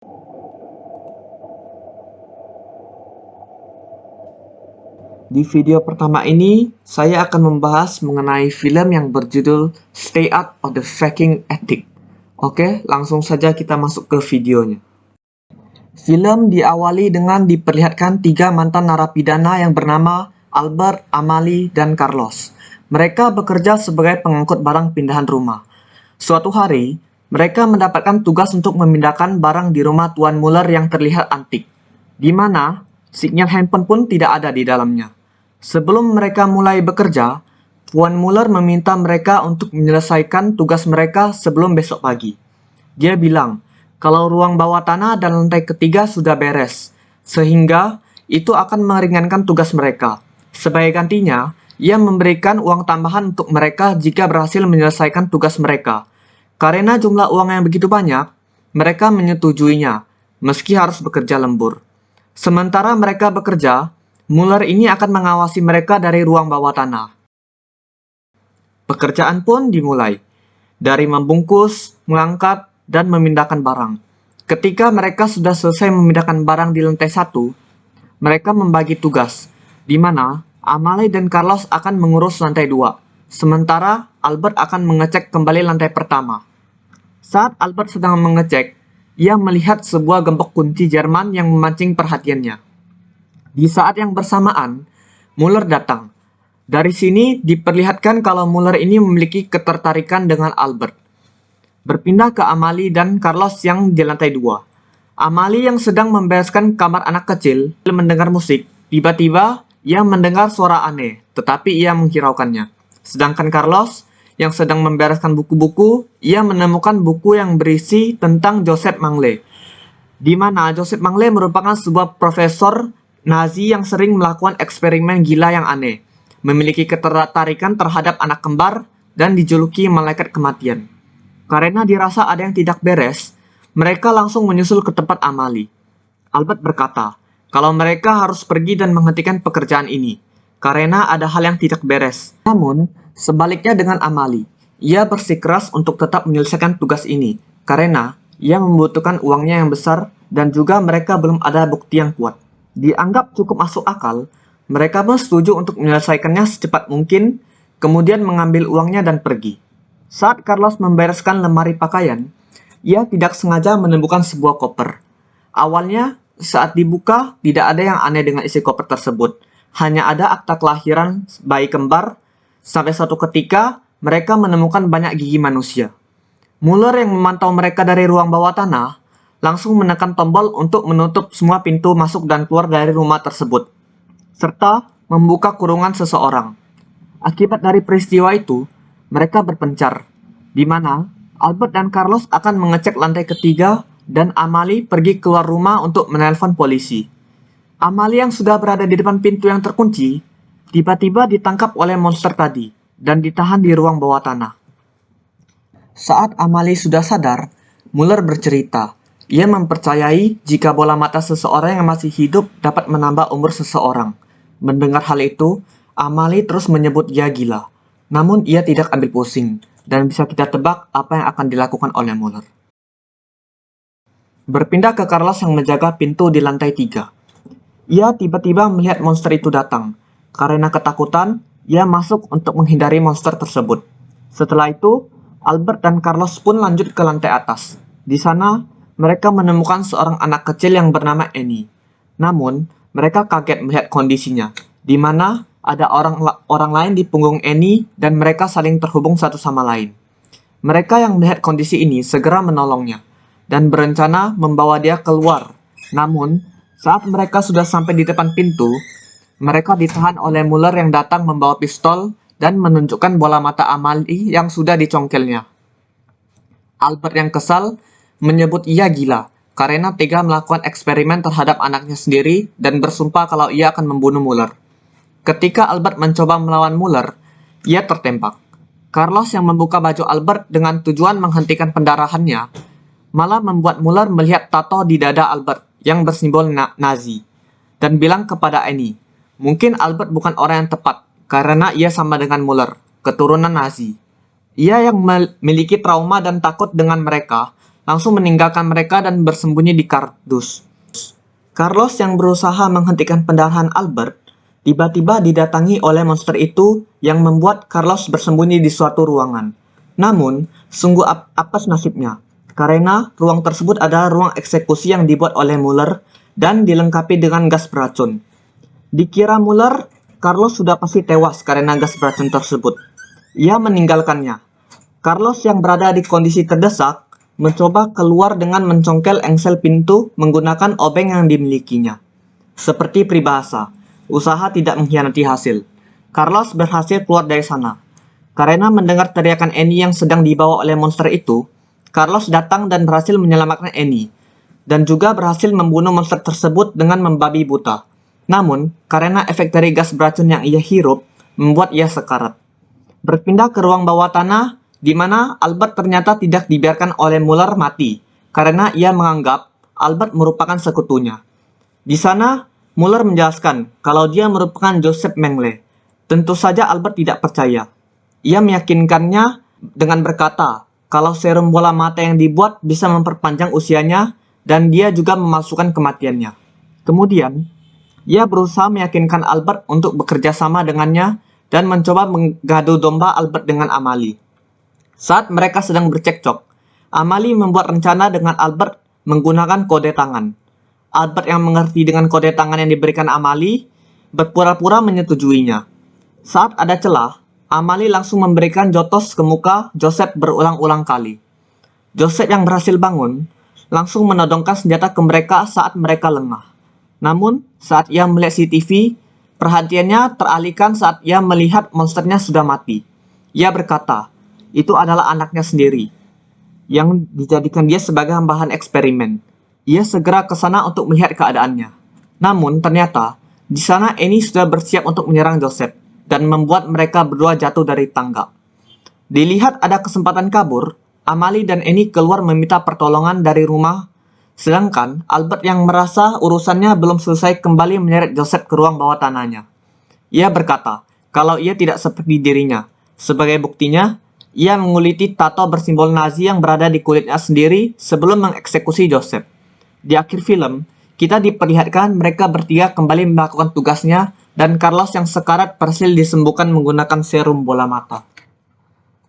Di video pertama ini, saya akan membahas mengenai film yang berjudul Stay Out of the Fucking Attic. Oke, langsung saja kita masuk ke videonya. Film diawali dengan diperlihatkan 3 mantan narapidana yang bernama Albert, Amalie, dan Carlos. Mereka bekerja sebagai pengangkut barang pindahan rumah. Suatu hari, mereka mendapatkan tugas untuk memindahkan barang di rumah Tuan Muller yang terlihat antik, di mana sinyal handphone pun tidak ada di dalamnya. Sebelum mereka mulai bekerja, Tuan Muller meminta mereka untuk menyelesaikan tugas mereka sebelum besok pagi. Dia bilang kalau ruang bawah tanah dan lantai ketiga sudah beres, sehingga itu akan meringankan tugas mereka. Sebagai gantinya, ia memberikan uang tambahan untuk mereka jika berhasil menyelesaikan tugas mereka. Karena jumlah uang yang begitu banyak, mereka menyetujuinya, meski harus bekerja lembur. Sementara mereka bekerja, Muller ini akan mengawasi mereka dari ruang bawah tanah. Pekerjaan pun dimulai, dari membungkus, mengangkat, dan memindahkan barang. Ketika mereka sudah selesai memindahkan barang di lantai 1, mereka membagi tugas, di mana Amalie dan Carlos akan mengurus lantai 2, sementara Albert akan mengecek kembali lantai pertama. Saat Albert sedang mengecek, ia melihat sebuah gembok kunci Jerman yang memancing perhatiannya. Di saat yang bersamaan, Muller datang. Dari sini diperlihatkan kalau Muller ini memiliki ketertarikan dengan Albert. Berpindah ke Amalie dan Carlos yang di lantai 2. Amalie yang sedang membereskan kamar anak kecil mendengar musik. Tiba-tiba, ia mendengar suara aneh, tetapi ia menghiraukannya. Sedangkan Carlos yang sedang membereskan buku-buku, ia menemukan buku yang berisi tentang Joseph Mengele, di mana Joseph Mengele merupakan sebuah profesor Nazi yang sering melakukan eksperimen gila yang aneh, memiliki ketertarikan terhadap anak kembar, dan dijuluki malaikat kematian. Karena dirasa ada yang tidak beres, mereka langsung menyusul ke tempat Amalie. Albert berkata, kalau mereka harus pergi dan menghentikan pekerjaan ini, karena ada hal yang tidak beres. Namun, sebaliknya dengan Amalie, ia bersikeras untuk tetap menyelesaikan tugas ini, karena ia membutuhkan uangnya yang besar dan juga mereka belum ada bukti yang kuat. Dianggap cukup masuk akal, mereka pun setuju untuk menyelesaikannya secepat mungkin, kemudian mengambil uangnya dan pergi. Saat Carlos membereskan lemari pakaian, ia tidak sengaja menemukan sebuah koper. Awalnya, saat dibuka, tidak ada yang aneh dengan isi koper tersebut. Hanya ada akta kelahiran bayi kembar, sampai suatu ketika mereka menemukan banyak gigi manusia. Muller yang memantau mereka dari ruang bawah tanah, langsung menekan tombol untuk menutup semua pintu masuk dan keluar dari rumah tersebut, serta membuka kurungan seseorang. Akibat dari peristiwa itu, mereka berpencar, di mana Albert dan Carlos akan mengecek lantai ketiga dan Amalie pergi keluar rumah untuk menelpon polisi. Amalie yang sudah berada di depan pintu yang terkunci, tiba-tiba ditangkap oleh monster tadi dan ditahan di ruang bawah tanah. Saat Amalie sudah sadar, Muller bercerita. Ia mempercayai jika bola mata seseorang yang masih hidup dapat menambah umur seseorang. Mendengar hal itu, Amalie terus menyebut ia gila. Namun ia tidak ambil pusing, dan bisa kita tebak apa yang akan dilakukan oleh Muller. Berpindah ke Carlos yang menjaga pintu di lantai 3. Ia tiba-tiba melihat monster itu datang. Karena ketakutan, ia masuk untuk menghindari monster tersebut. Setelah itu, Albert dan Carlos pun lanjut ke lantai atas. Di sana, mereka menemukan seorang anak kecil yang bernama Annie. Namun, mereka kaget melihat kondisinya, di mana ada orang lain di punggung Annie dan mereka saling terhubung satu sama lain. Mereka yang melihat kondisi ini segera menolongnya dan berencana membawa dia keluar. Namun, saat mereka sudah sampai di depan pintu, mereka ditahan oleh Muller yang datang membawa pistol dan menunjukkan bola mata Amalie yang sudah dicongkelnya. Albert yang kesal menyebut ia gila karena tega melakukan eksperimen terhadap anaknya sendiri dan bersumpah kalau ia akan membunuh Muller. Ketika Albert mencoba melawan Muller, ia tertembak. Carlos yang membuka baju Albert dengan tujuan menghentikan pendarahannya, malah membuat Muller melihat tato di dada Albert yang bersimbol Nazi, dan bilang kepada Annie, mungkin Albert bukan orang yang tepat karena ia sama dengan Muller, keturunan Nazi. Ia yang memiliki trauma dan takut dengan mereka, langsung meninggalkan mereka dan bersembunyi di kardus. Carlos yang berusaha menghentikan pendarahan Albert tiba-tiba didatangi oleh monster itu yang membuat Carlos bersembunyi di suatu ruangan. Namun, sungguh apes nasibnya, karena ruang tersebut adalah ruang eksekusi yang dibuat oleh Muller dan dilengkapi dengan gas beracun. Dikira Muller, Carlos sudah pasti tewas karena gas beracun tersebut. Ia meninggalkannya. Carlos yang berada di kondisi terdesak mencoba keluar dengan mencongkel engsel pintu menggunakan obeng yang dimilikinya. Seperti peribahasa, usaha tidak mengkhianati hasil. Carlos berhasil keluar dari sana. Karena mendengar teriakan Annie yang sedang dibawa oleh monster itu, Carlos datang dan berhasil menyelamatkan Annie, dan juga berhasil membunuh monster tersebut dengan membabi buta. Namun, karena efek dari gas beracun yang ia hirup, membuat ia sekarat. Berpindah ke ruang bawah tanah, di mana Albert ternyata tidak dibiarkan oleh Muller mati, karena ia menganggap Albert merupakan sekutunya. Di sana, Muller menjelaskan kalau dia merupakan Joseph Mengele. Tentu saja Albert tidak percaya. Ia meyakinkannya dengan berkata kalau serum bola mata yang dibuat bisa memperpanjang usianya dan dia juga memalsukan kematiannya. Kemudian, ia berusaha meyakinkan Albert untuk bekerja sama dengannya dan mencoba mengadu domba Albert dengan Amalie. Saat mereka sedang bercekcok, Amalie membuat rencana dengan Albert menggunakan kode tangan. Albert yang mengerti dengan kode tangan yang diberikan Amalie, berpura-pura menyetujuinya. Saat ada celah, Amalie langsung memberikan jotos ke muka Joseph berulang-ulang kali. Joseph yang berhasil bangun, langsung menodongkan senjata ke mereka saat mereka lengah. Namun, saat ia melihat CCTV, perhatiannya teralihkan saat ia melihat monsternya sudah mati. Ia berkata, itu adalah anaknya sendiri, yang dijadikan dia sebagai bahan eksperimen. Ia segera ke sana untuk melihat keadaannya. Namun, ternyata, di sana Annie sudah bersiap untuk menyerang Joseph, dan membuat mereka berdua jatuh dari tangga. Dilihat ada kesempatan kabur, Amalie dan Annie keluar meminta pertolongan dari rumah, sedangkan Albert yang merasa urusannya belum selesai kembali menyeret Joseph ke ruang bawah tanahnya. Ia berkata, kalau ia tidak seperti dirinya. Sebagai buktinya, ia menguliti tato bersimbol Nazi yang berada di kulitnya sendiri sebelum mengeksekusi Joseph. Di akhir film, kita diperlihatkan mereka bertiga kembali melakukan tugasnya dan Carlos yang sekarat berhasil disembuhkan menggunakan serum bola mata.